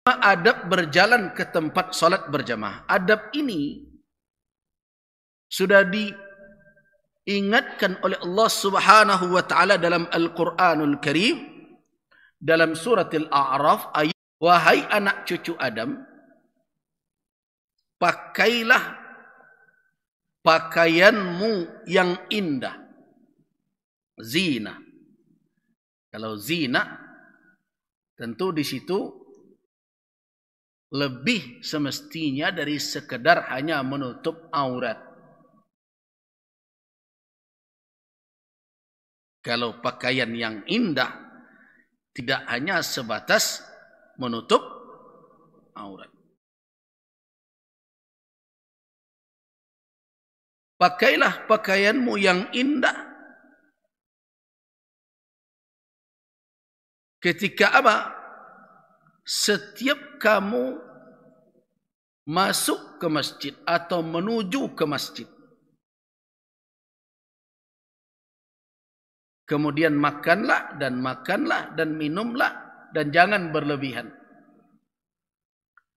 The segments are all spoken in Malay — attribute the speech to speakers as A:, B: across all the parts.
A: adab berjalan ke tempat solat berjamaah. Adab ini sudah diingatkan oleh Allah Subhanahu wa taala dalam Al-Qur'anul Karim dalam surat Al-A'raf ayat, wahai anak cucu Adam, pakailah pakaianmu yang indah. Zina. Kalau zina, tentu di situ lebih semestinya dari sekedar hanya menutup aurat. Kalau pakaian yang indah tidak hanya sebatas menutup aurat. Pakailah pakaianmu yang indah. Ketika apa? Setiap kamu masuk ke masjid atau menuju ke masjid, kemudian makanlah dan minumlah dan jangan berlebihan.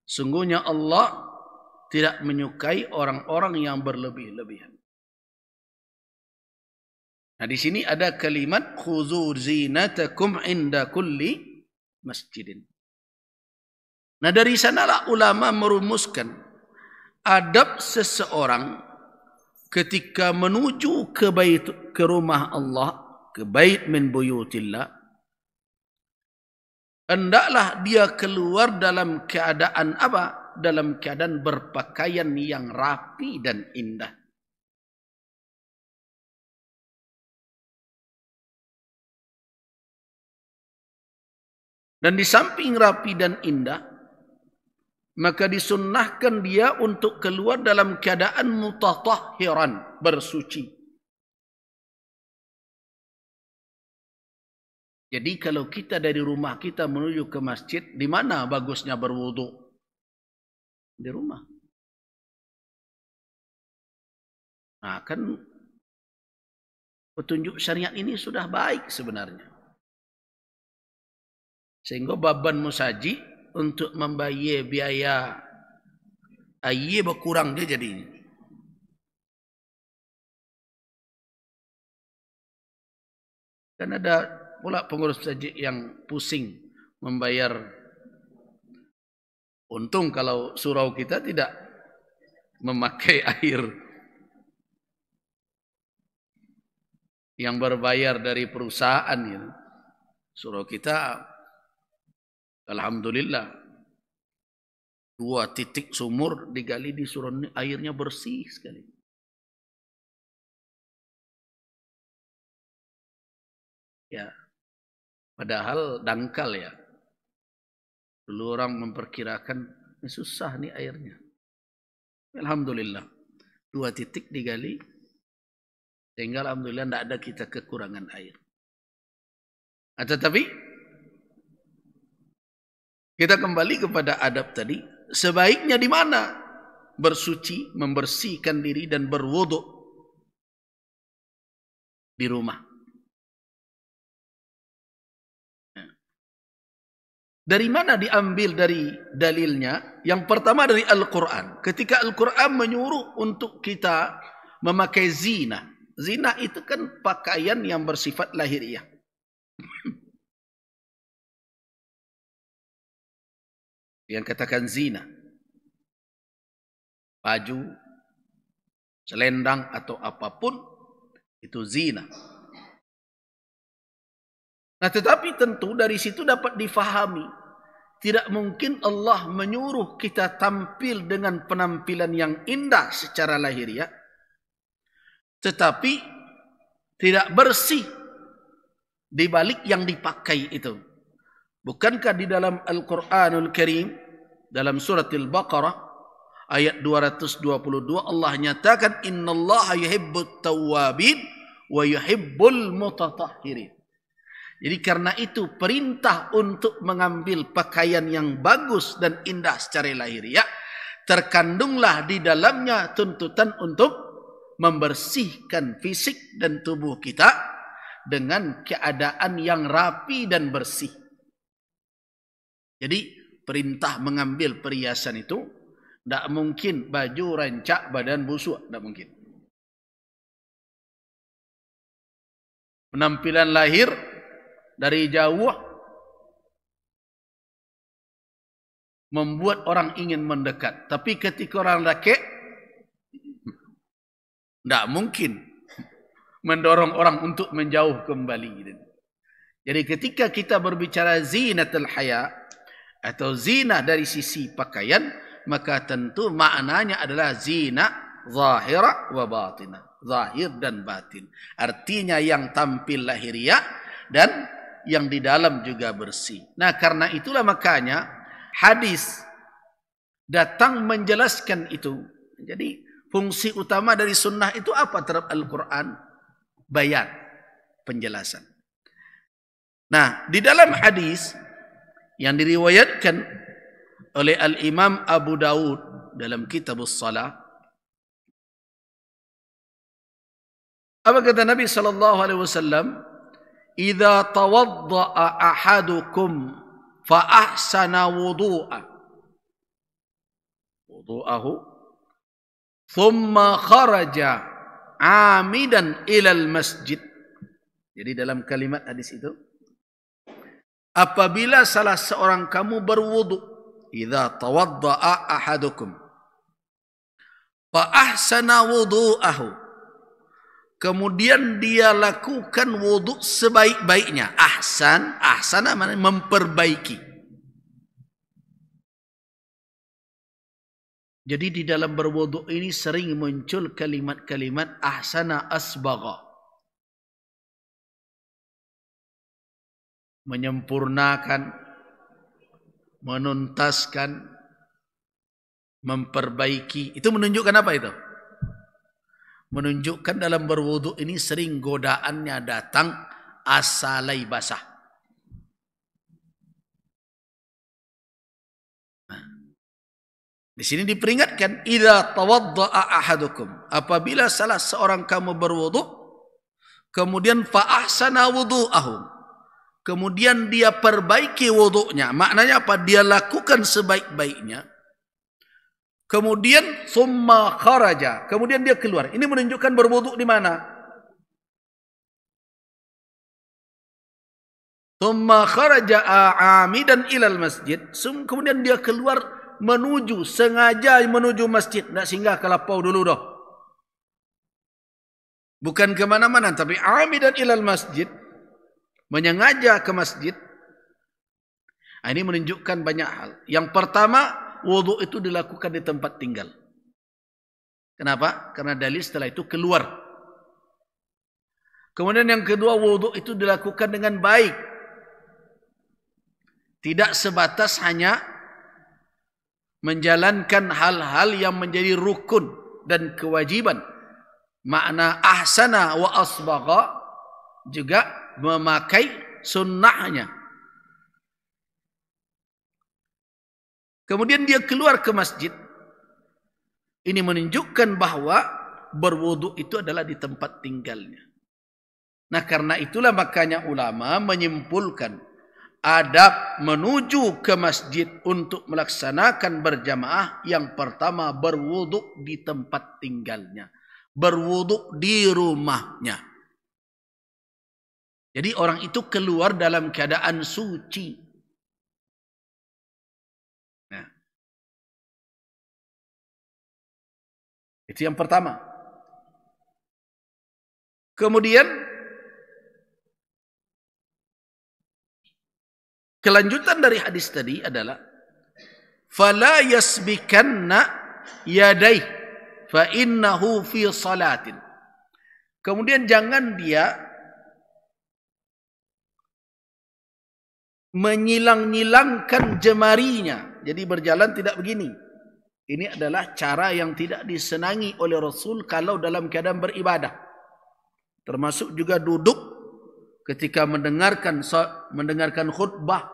A: Sungguhnya Allah tidak menyukai orang-orang yang berlebih-lebihan. Nah, di sini ada kalimat khudzu zinatakum inda kulli masjidin. Nah, dari sanalah ulama merumuskan adab seseorang ketika menuju ke rumah Allah, ke bait min buyutillah, hendaklah dia keluar dalam keadaan apa? Dalam keadaan berpakaian yang rapi dan indah. Dan di samping rapi dan indah, maka disunnahkan dia untuk keluar dalam keadaan mutatahhiran, bersuci. Jadi kalau kita dari rumah kita menuju ke masjid, di mana bagusnya berwudu? Di rumah. Nah, kan petunjuk syariat ini sudah baik sebenarnya. Sehingga baban musaji untuk membayar biaya air berkurang dia jadi. Dan ada pula pengurus masjid yang pusing membayar. Untung kalau surau kita tidak memakai air yang berbayar dari perusahaan. Gitu. Surau kita alhamdulillah 2 titik sumur digali di surau ini, airnya bersih sekali. Ya, padahal dangkal ya. Dulu orang memperkirakan ini susah nih airnya. Alhamdulillah 2 titik digali, sehingga alhamdulillah tidak ada kita kekurangan air. Tetapi kita kembali kepada adab tadi. Sebaiknya di mana? Bersuci, membersihkan diri dan berwudu di rumah. Dari mana diambil dari dalilnya? Yang pertama dari Al-Quran. Ketika Al-Quran menyuruh untuk kita memakai zina. Zina itu kan pakaian yang bersifat lahiriah. Yang katakan zina, baju, selendang atau apapun itu zina. Nah, tetapi tentu dari situ dapat difahami, tidak mungkin Allah menyuruh kita tampil dengan penampilan yang indah secara lahiriah, tetapi tidak bersih di balik yang dipakai itu. Bukankah di dalam Al-Quranul Karim, dalam surat Al-Baqarah, ayat 222, Allah nyatakan, innallaha yuhibbut tawwabin wa yuhibbul mutatahhirin. Jadi karena itu perintah untuk mengambil pakaian yang bagus dan indah secara lahiriah, terkandunglah di dalamnya tuntutan untuk membersihkan fisik dan tubuh kita dengan keadaan yang rapi dan bersih. Jadi perintah mengambil perhiasan itu, tidak mungkin baju rancak badan busuk, tidak mungkin. Penampilan lahir dari jauh membuat orang ingin mendekat. Tapi ketika orang laki, tidak mungkin mendorong orang untuk menjauh kembali. Jadi ketika kita berbicara zinatul haya atau zina dari sisi pakaian, maka tentu maknanya adalah zina zahira wa batina, zahir dan batin. Artinya yang tampil lahiriah dan yang di dalam juga bersih. Nah, karena itulah makanya hadis datang menjelaskan itu. Jadi fungsi utama dari sunnah itu apa terhadap Al-Quran? Bayan, penjelasan. Nah, di dalam hadis yang diriwayatkan oleh Al-Imam Abu Dawud dalam Kitabus Salah, apa kata Nabi sallallahu alaihi wasallam? "Idza tawadda'a ahadukum fa ahsana wudu'ahu thumma kharaja 'amidan ilal masjid." Jadi dalam kalimat hadis itu, apabila salah seorang kamu berwudu, idza tawadda'a ahadukum fa ahsana wudu'ahu, kemudian dia lakukan wudu sebaik-baiknya. Ahsana maknanya memperbaiki. Jadi di dalam berwudu ini sering muncul kalimat-kalimat ahsana asbagha, menyempurnakan, menuntaskan, memperbaiki. Itu menunjukkan apa itu? Menunjukkan dalam berwudu ini sering godaannya datang asalai basah. Nah, di sini diperingatkan, idza tawadda'a ahadukum, apabila salah seorang kamu berwudu, kemudian fa ahsana wudu'ahu, kemudian dia perbaiki wudunya. Maknanya apa? Dia lakukan sebaik-baiknya. Kemudian summa kharaja, kemudian dia keluar. Ini menunjukkan berwudu di mana? Summa kharaja amidan ilal masjid. Kemudian dia keluar menuju, sengaja menuju masjid. Tidak singgah ke lapau dulu dah. Bukan kemana-mana, tapi amidan ilal masjid, menyengaja ke masjid. Ini menunjukkan banyak hal. Yang pertama, wudu itu dilakukan di tempat tinggal. Kenapa? Karena dalil setelah itu keluar. Kemudian yang kedua, wudu itu dilakukan dengan baik. Tidak sebatas hanya menjalankan hal-hal yang menjadi rukun dan kewajiban. Makna ahsana wa asbagha juga memakai sunnahnya. Kemudian dia keluar ke masjid. Ini menunjukkan bahwa berwudu itu adalah di tempat tinggalnya. Nah, karena itulah makanya ulama menyimpulkan adab menuju ke masjid untuk melaksanakan berjamaah, yang pertama berwudu di tempat tinggalnya. Berwudu di rumahnya. Jadi orang itu keluar dalam keadaan suci. Itu yang pertama. Kemudian kelanjutan dari hadis tadi adalah fala yasbikanna yadai fa innahu fi salatin. Kemudian jangan dia menyilang-nyilangkan jemarinya. Jadi berjalan tidak begini. Ini adalah cara yang tidak disenangi oleh Rasul kalau dalam keadaan beribadah. Termasuk juga duduk ketika mendengarkan khutbah,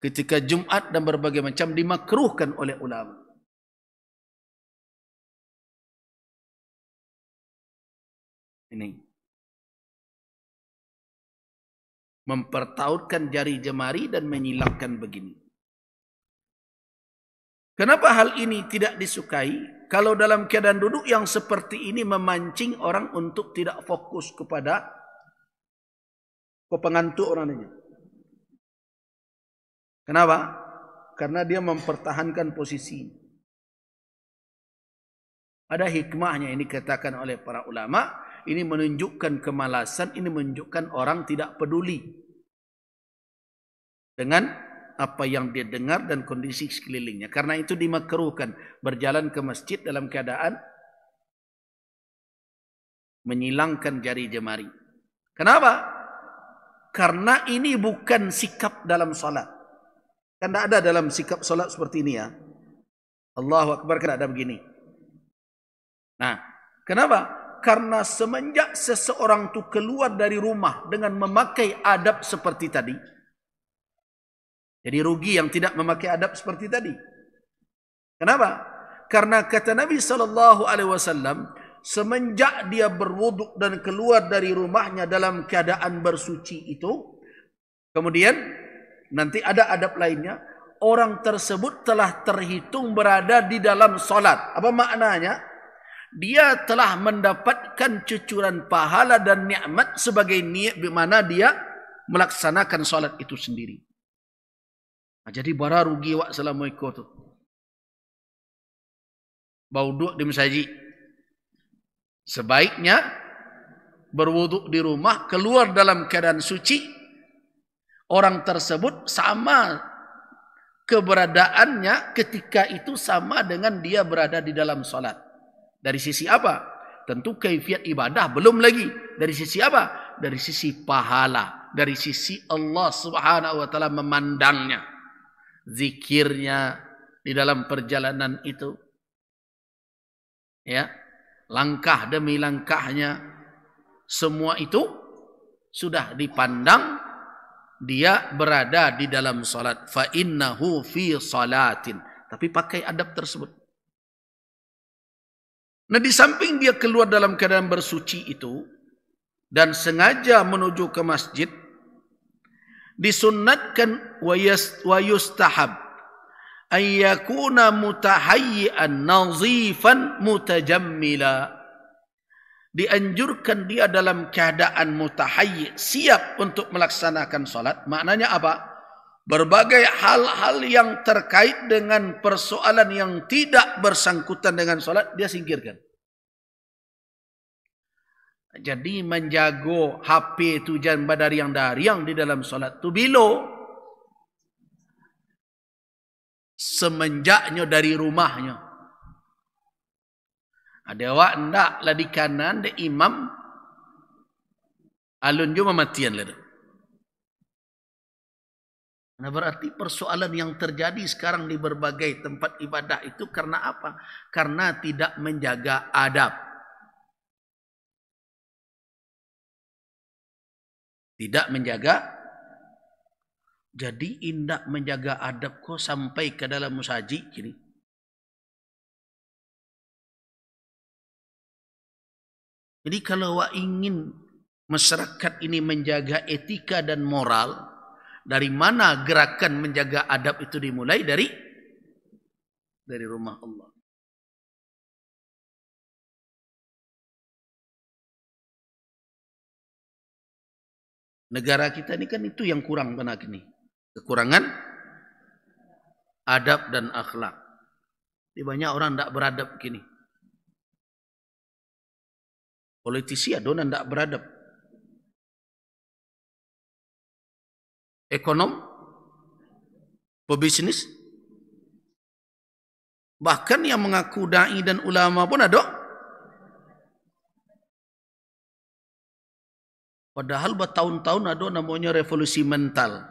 A: ketika Jumat dan berbagai macam, dimakruhkan oleh ulama. Ini mempertautkan jari jemari dan menyilangkan begini. Kenapa hal ini tidak disukai? Kalau dalam keadaan duduk yang seperti ini memancing orang untuk tidak fokus kepada pengantuk orangnya. Kenapa? Karena dia mempertahankan posisi. Ada hikmahnya ini dikatakan oleh para ulama. Ini menunjukkan kemalasan, ini menunjukkan orang tidak peduli dengan apa yang dia dengar dan kondisi sekelilingnya. Karena itu dimakruhkan berjalan ke masjid dalam keadaan menyilangkan jari jemari. Kenapa? Karena ini bukan sikap dalam salat. Kan tidak ada dalam sikap salat seperti ini ya. Allahu Akbar kan ada begini. Nah, kenapa? Karena semenjak seseorang itu keluar dari rumah dengan memakai adab seperti tadi. Jadi rugi yang tidak memakai adab seperti tadi. Kenapa? Karena kata Nabi SAW, semenjak dia berwuduk dan keluar dari rumahnya dalam keadaan bersuci itu, kemudian nanti ada adab lainnya, orang tersebut telah terhitung berada di dalam solat. Apa maknanya? Dia telah mendapatkan cucuran pahala dan nikmat sebagai niat di mana dia melaksanakan solat itu sendiri. Nah, jadi bara rugi wak assalamualaikum tu. Bau duduk di masjid. Sebaiknya berwuduk di rumah, keluar dalam keadaan suci. Orang tersebut sama keberadaannya ketika itu sama dengan dia berada di dalam solat. Dari sisi apa? Tentu kaifiat ibadah belum lagi. Dari sisi apa? Dari sisi pahala. Dari sisi Allah Subhanahu wa taala memandangnya. Zikirnya di dalam perjalanan itu. Ya. Langkah demi langkahnya. Semua itu sudah dipandang dia berada di dalam salat. Fa innahu fi salatin. Tapi pakai adab tersebut. Nah, di samping dia keluar dalam keadaan bersuci itu dan sengaja menuju ke masjid, disunnatkan wa yustahab ay yakuna mutahayyi'an nazifan mutajammila. Dianjurkan dia dalam keadaan mutahayyi', siap untuk melaksanakan salat. Maknanya apa? Berbagai hal-hal yang terkait dengan persoalan yang tidak bersangkutan dengan solat, dia singkirkan. Jadi menjago HP itu jangan badariang-dariang di dalam solat itu bilo. Semenjaknya dari rumahnya. Ada awak ndak lah di kanan, de imam. Alun juga matian lah. Nah, berarti persoalan yang terjadi sekarang di berbagai tempat ibadah itu karena apa? Karena tidak menjaga adab. Tidak menjaga. Jadi indak menjaga adab kok sampai ke dalam musajid gini. Jadi kalau awak ingin masyarakat ini menjaga etika dan moral, dari mana gerakan menjaga adab itu dimulai? Dari rumah Allah. Negara kita ini kan itu yang kurang benar ini. Kekurangan adab dan akhlak. Jadi banyak orang tidak beradab gini. Politisi ada orang tidak beradab. Ekonom, pebisnis, bahkan yang mengaku dai dan ulama pun ada. Padahal bertahun-tahun ada namanya revolusi mental.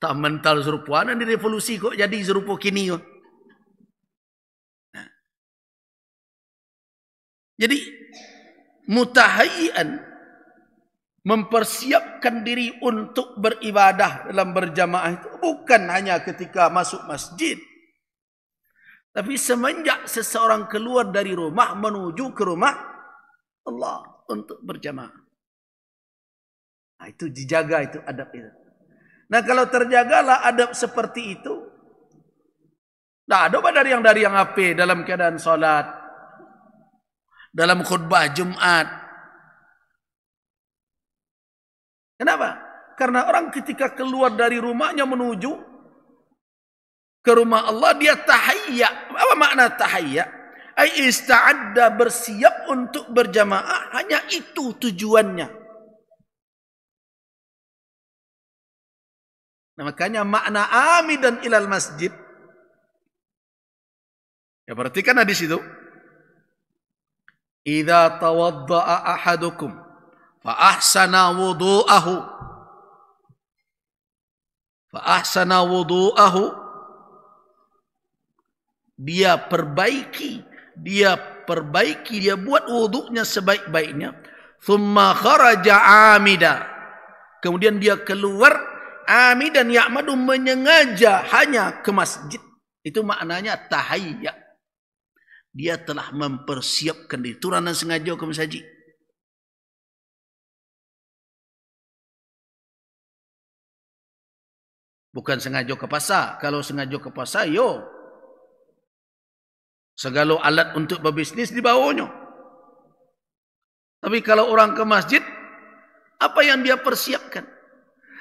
A: Tak mental serupuan, ini revolusi kok jadi serupa kini. Nah. Jadi mutahayyian, mempersiapkan diri untuk beribadah dalam berjamaah itu bukan hanya ketika masuk masjid. Tapi semenjak seseorang keluar dari rumah menuju ke rumah Allah untuk berjamaah. Nah, itu dijaga itu adab itu. Nah, kalau terjagalah adab seperti itu, Tidak ada dari yang HP dalam keadaan salat, dalam khutbah Jumat. Kenapa? Karena orang ketika keluar dari rumahnya menuju ke rumah Allah, dia tahayya. Apa makna tahayya? Ai ista'adda, bersiap untuk berjamaah. Hanya itu tujuannya. Nah, makanya makna amidan ilal masjid. Ya, perhatikan hadis itu. Idza tawadda'a ahadukum fa ahsana wudu'ahu, dia buat wudunya sebaik-baiknya, thumma kharaja amida, kemudian dia keluar amidan ya'madu, menyengaja hanya ke masjid. Itu maknanya tahayya. Dia telah mempersiapkan diri, turun dan sengaja ke masjid. Bukan sengaja ke pasar. Kalau sengaja ke pasar, segala alat untuk berbisnis dibawanya. Tapi kalau orang ke masjid, apa yang dia persiapkan?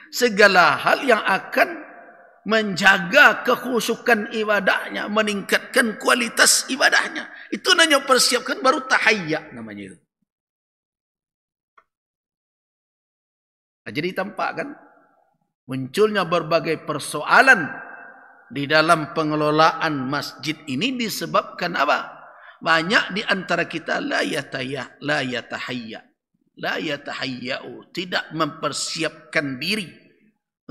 A: Segala hal yang akan menjaga kekhusyukan ibadahnya, meningkatkan kualitas ibadahnya. Itu namanya persiapkan, baru tahayya namanya itu. Nah, jadi tampak kan munculnya berbagai persoalan di dalam pengelolaan masjid ini disebabkan apa? Banyak di antara kita la yatahayya'u, tidak mempersiapkan diri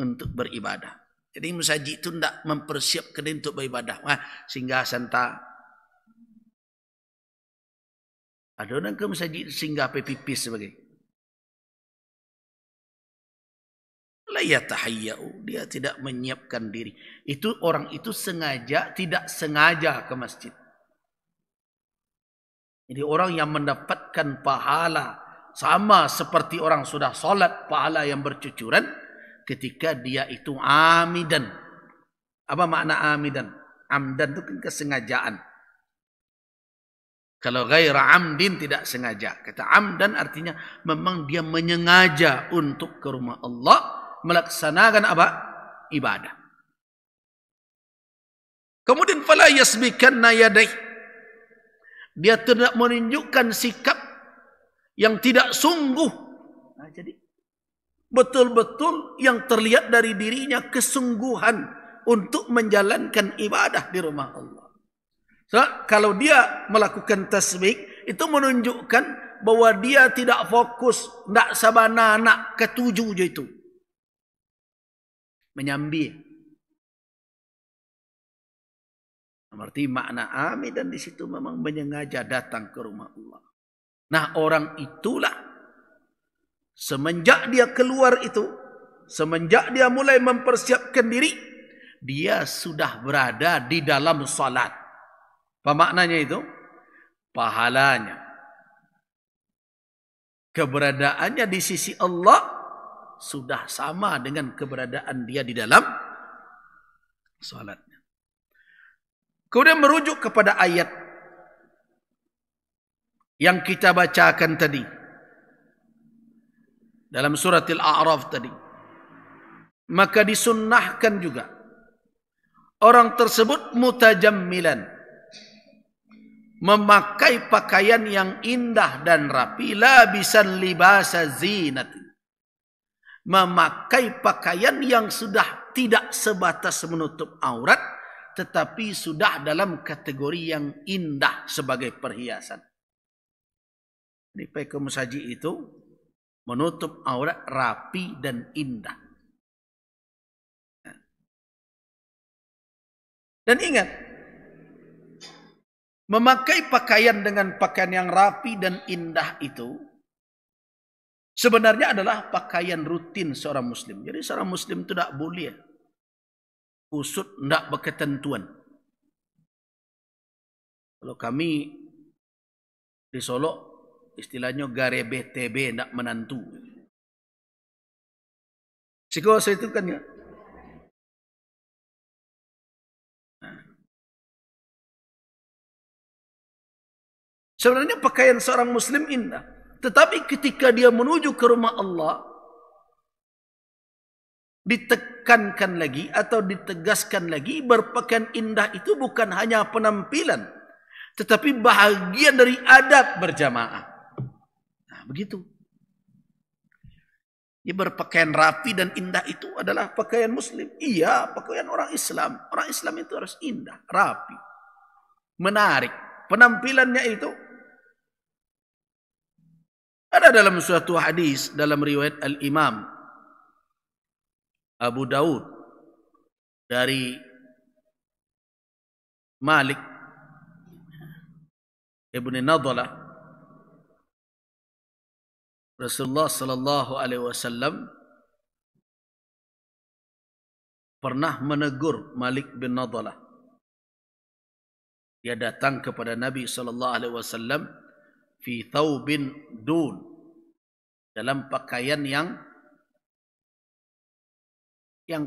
A: untuk beribadah. Jadi masjid itu tidak mempersiapkan diri untuk beribadah. Singgah santa. Ada orang ke masjid singgah pipis sebagai. La yatahayya'u, dia tidak menyiapkan diri. Itu orang itu sengaja, tidak sengaja ke masjid. Jadi orang yang mendapatkan pahala sama seperti orang sudah salat, pahala yang bercucuran, ketika dia itu amidan. Apa makna amidan? Amdan itu kan kesengajaan. Kalau ghaira amdin, tidak sengaja. Kata amdan artinya memang dia menyengaja untuk ke rumah Allah, melaksanakan apa? Ibadah. Kemudian fala yasbikanna yadaih, dia tidak menunjukkan sikap yang tidak sungguh. Nah, jadi betul-betul yang terlihat dari dirinya kesungguhan untuk menjalankan ibadah di rumah Allah. So, kalau dia melakukan tasbih, itu menunjukkan bahwa dia tidak fokus, tidak sabana nak ketujuh je itu. Menyambi. Berarti makna amin, dan di situ memang menyengaja datang ke rumah Allah. Nah, orang itulah semenjak dia keluar itu, semenjak dia mulai mempersiapkan diri, dia sudah berada di dalam salat. Apa maknanya itu? Pahalanya, keberadaannya di sisi Allah sudah sama dengan keberadaan dia di dalam salatnya. Kemudian merujuk kepada ayat yang kita bacakan tadi dalam surat Al-A'raf tadi, maka disunnahkan juga orang tersebut mutajammilan, memakai pakaian yang indah dan rapi, labisan libasa zinati, memakai pakaian yang sudah tidak sebatas menutup aurat, tetapi sudah dalam kategori yang indah sebagai perhiasan. Di pakaian masjid itu menutup aurat, rapi dan indah. Dan ingat, memakai pakaian dengan pakaian yang rapi dan indah itu sebenarnya adalah pakaian rutin seorang muslim. Jadi seorang muslim itu tidak boleh kusut, tidak berketentuan. Kalau kami di Solo, istilahnya gare BTB, tidak menantu. Sikuasa itu kan ya. Sebenarnya pakaian seorang muslim indah. Tetapi ketika dia menuju ke rumah Allah, ditekankan lagi atau ditegaskan lagi, berpakaian indah itu bukan hanya penampilan, tetapi bahagian dari adab berjamaah. Nah, begitu. Ini berpakaian rapi dan indah itu adalah pakaian muslim. Iya, pakaian orang Islam. Orang Islam itu harus indah, rapi, menarik. Penampilannya itu ada dalam suatu hadis dalam riwayat Al-Imam Abu Daud dari Malik Ibn Nadhalah, Rasulullah sallallahu alaihi wasallam pernah menegur Malik bin Nadhalah. Dia datang kepada Nabi sallallahu alaihi wasallam fi thawbin dun, dalam pakaian yang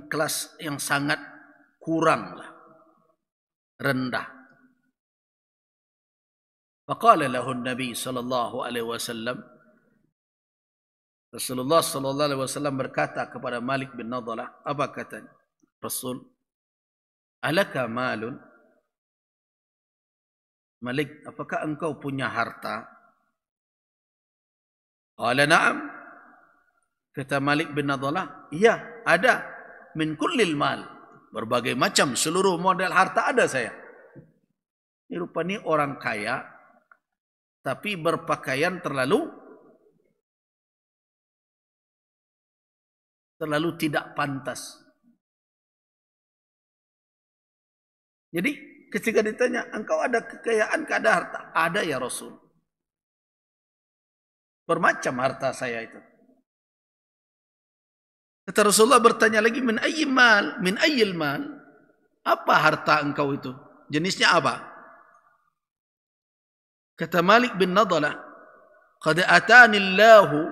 A: kelas yang sangat kurang lah, rendah. Faqala lahu Nabi sallallahu alaihi wasallam, Rasulullah sallallahu alaihi wasallam berkata kepada Malik bin Nadhalah, apa katanya? Rasul, alaka malun? Malik, apakah engkau punya harta? Qala na'am. Kata Malik bin Nadhalah, iya, ada. Min kullil mal, berbagai macam, seluruh model harta ada saya. Ini rupanya orang kaya, tapi berpakaian terlalu tidak pantas. Jadi ketika ditanya, engkau ada kekayaan, ada harta? Ada ya Rasul. Bermacam harta saya itu. Kata Rasulullah bertanya lagi, min ayyil mal? Min ayyil mal? Apa harta engkau itu? Jenisnya apa? Kata Malik bin Nadhalah, qad atani Allahu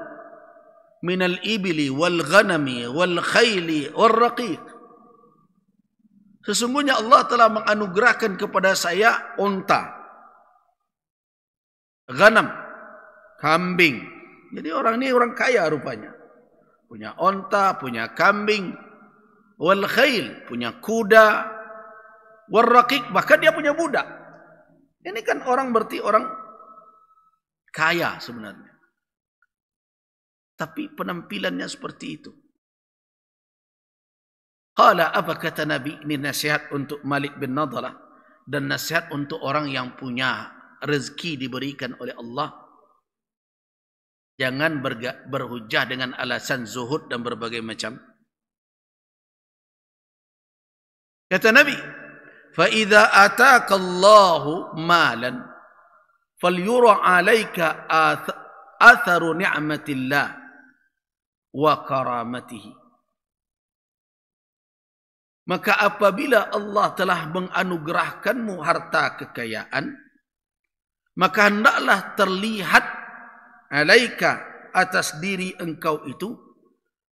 A: min al-ibli wal ghanami wal khayli wal raqiq. Sesungguhnya Allah telah menganugerahkan kepada saya unta, ghanam, kambing. Jadi orang ini orang kaya rupanya. Punya unta, punya kambing, wal khayl, punya kuda, wal raqiq, bahkan dia punya budak. Ini kan orang berarti orang kaya sebenarnya. Tapi penampilannya seperti itu. Qala, apa kata Nabi? Ini nasihat untuk Malik bin Nadhalah dan nasihat untuk orang yang punya rezeki diberikan oleh Allah. Jangan berhujah dengan alasan zuhud dan berbagai macam. Kata Nabi, fa idza ataka Allahu malan falyura 'alaika atharu ni'matillah wa karamatihi. Maka apabila Allah telah menganugerahkanmu harta kekayaan, maka hendaklah terlihat alaika, atas diri engkau itu,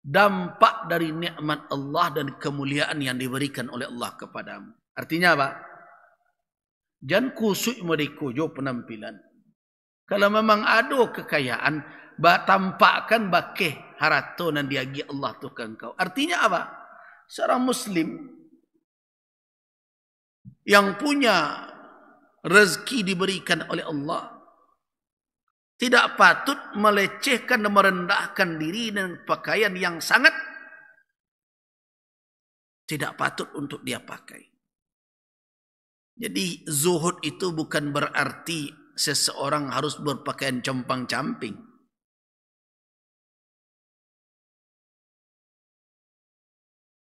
A: dampak dari nikmat Allah dan kemuliaan yang diberikan oleh Allah kepadamu. Artinya apa? Jangan kusuk mereka penampilan. Kalau memang ada kekayaan, tampakkan bakeh harato nan diagi Allah tu ke engkau. Artinya apa? Seorang muslim yang punya rezeki diberikan oleh Allah tidak patut melecehkan dan merendahkan diri dengan pakaian yang sangat tidak patut untuk dia pakai. Jadi zuhud itu bukan berarti seseorang harus berpakaian compang-camping.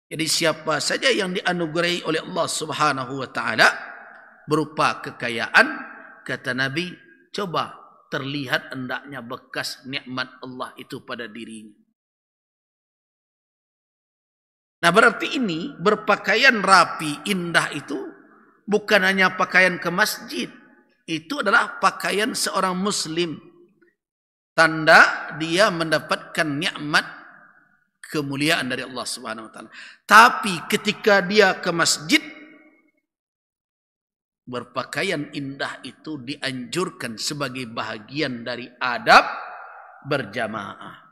A: Jadi siapa saja yang dianugerahi oleh Allah Subhanahu wa taala berupa kekayaan, kata Nabi, coba terlihat hendaknya bekas nikmat Allah itu pada dirinya. Nah, berarti ini berpakaian rapi, indah itu bukan hanya pakaian ke masjid. Itu adalah pakaian seorang muslim. Tanda dia mendapatkan nikmat kemuliaan dari Allah Subhanahu wa taala. Tapi ketika dia ke masjid, berpakaian indah itu dianjurkan sebagai bahagian dari adab berjamaah.